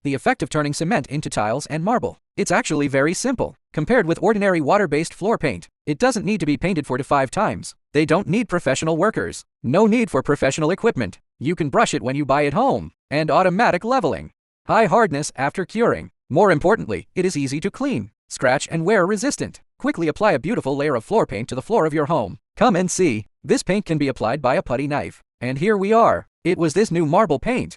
The effect of turning cement into tiles and marble. It's actually very simple. Compared with ordinary water-based floor paint, it doesn't need to be painted 4 to 5 times. They don't need professional workers. No need for professional equipment. You can brush it when you buy it home. And automatic leveling. High hardness after curing. More importantly, it is easy to clean, scratch and wear resistant. Quickly apply a beautiful layer of floor paint to the floor of your home. Come and see. This paint can be applied by a putty knife. And here we are. It was this new marble paint.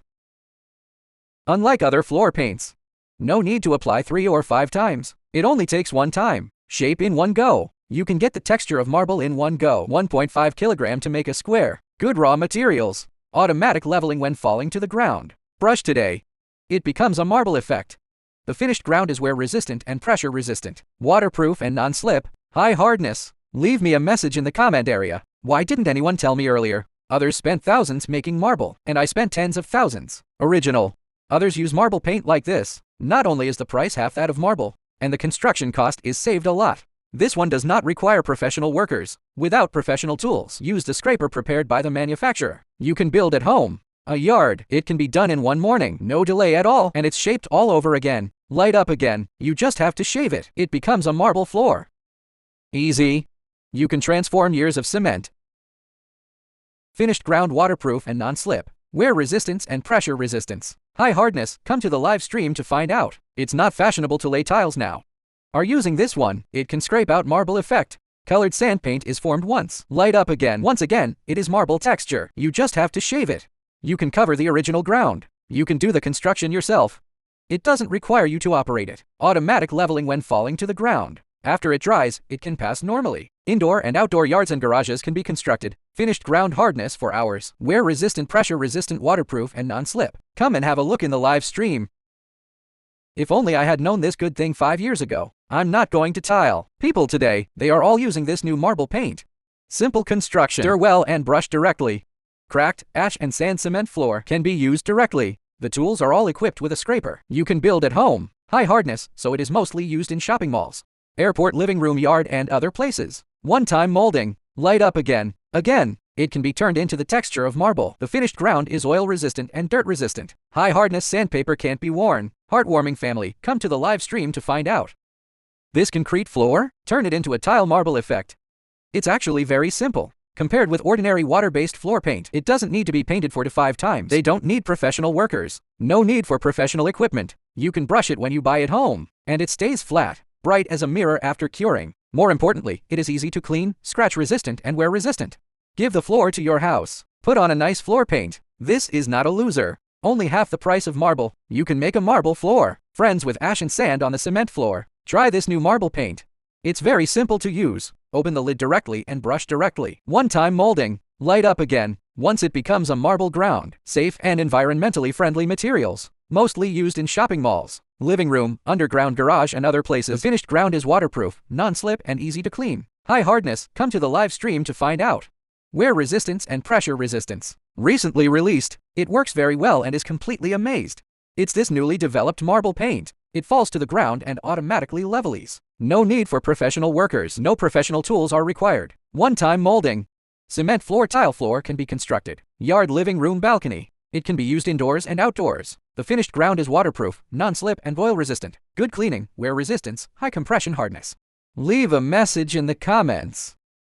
Unlike other floor paints, no need to apply 3 or 5 times. It only takes 1 time. Shape in 1 go. You can get the texture of marble in 1 go. 1.5 kilogram to make a square. Good raw materials. Automatic leveling when falling to the ground. Brush today. It becomes a marble effect. The finished ground is wear resistant and pressure resistant. Waterproof and non-slip. High hardness. Leave me a message in the comment area. Why didn't anyone tell me earlier? Others spent thousands making marble, and I spent tens of thousands. Original. Others use marble paint like this. Not only is the price half that of marble, and the construction cost is saved a lot. This one does not require professional workers. Without professional tools, use the scraper prepared by the manufacturer. You can build at home. A yard. It can be done in 1 morning. No delay at all, and it's shaped all over again. Light up again. You just have to shave it. It becomes a marble floor. Easy. You can transform years of cement. Finished ground waterproof and non-slip. Wear resistance and pressure resistance. High hardness. Come to the live stream to find out. It's not fashionable to lay tiles now. Are using this one. It can scrape out marble effect. Colored sand paint is formed once. Light up again. Once again, it is marble texture. You just have to shave it. You can cover the original ground. You can do the construction yourself. It doesn't require you to operate it. Automatic leveling when falling to the ground. After it dries, it can pass normally. Indoor and outdoor yards and garages can be constructed. Finished ground hardness for hours. Wear resistant, pressure resistant, waterproof and non-slip. Come and have a look in the live stream. If only I had known this good thing 5 years ago. I'm not going to tile. People today, they are all using this new marble paint. Simple construction. Stir well and brush directly. Cracked, ash and sand cement floor can be used directly. The tools are all equipped with a scraper. You can build at home. High hardness, so it is mostly used in shopping malls, airport, living room, yard and other places. 1-time molding. Light up again. Again. It can be turned into the texture of marble. The finished ground is oil resistant and dirt resistant. High hardness sandpaper can't be worn. Heartwarming family, come to the live stream to find out. This concrete floor? Turn it into a tile marble effect. It's actually very simple. Compared with ordinary water-based floor paint, it doesn't need to be painted 4 to 5 times. They don't need professional workers. No need for professional equipment. You can brush it when you buy it home. And it stays flat, bright as a mirror after curing. More importantly, it is easy to clean, scratch resistant and wear resistant. Give the floor to your house. Put on a nice floor paint. This is not a loser. Only half the price of marble. You can make a marble floor. Friends with ash and sand on the cement floor. Try this new marble paint. It's very simple to use. Open the lid directly and brush directly. 1-time molding. Light up again. Once it becomes a marble ground. Safe and environmentally friendly materials. Mostly used in shopping malls, living room, underground garage and other places. The finished ground is waterproof, non-slip and easy to clean. High hardness. Come to the live stream to find out. Wear resistance and pressure resistance. Recently released. It works very well and is completely amazed. It's this newly developed marble paint. It falls to the ground and automatically levels. No need for professional workers. No professional tools are required. 1-time molding. Cement floor, tile floor can be constructed. Yard, living room, balcony. It can be used indoors and outdoors. The finished ground is waterproof, non-slip and oil resistant. Good cleaning, wear resistance, high compression hardness. Leave a message in the comments.